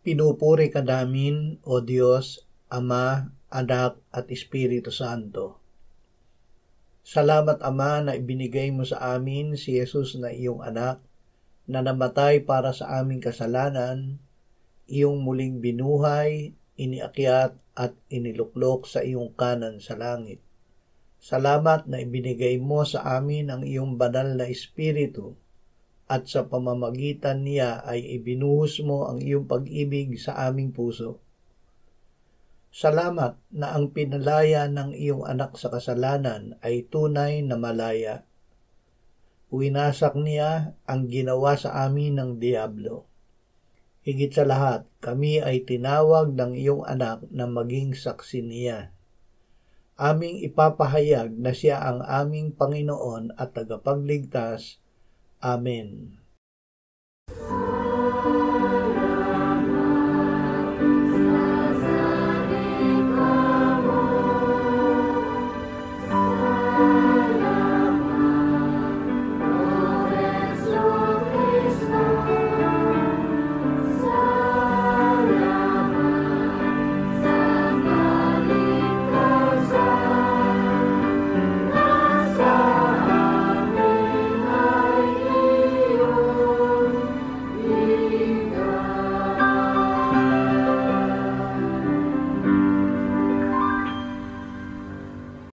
Pinupuri ka namin, O Diyos, Ama, Anak at Espiritu Santo. Salamat, Ama, na ibinigay mo sa amin si Jesus na iyong anak, na namatay para sa aming kasalanan, iyong muling binuhay, iniakyat at iniluklok sa iyong kanan sa langit. Salamat na ibinigay mo sa amin ang iyong banal na Espiritu, at sa pamamagitan niya ay ibinuhos mo ang iyong pag-ibig sa aming puso. Salamat na ang pinalaya ng iyong anak sa kasalanan ay tunay na malaya. Winasak niya ang ginawa sa amin ng Diablo. Higit sa lahat, kami ay tinawag ng iyong anak na maging saksi niya. Aming ipapahayag na siya ang aming Panginoon at tagapagligtas. Amen.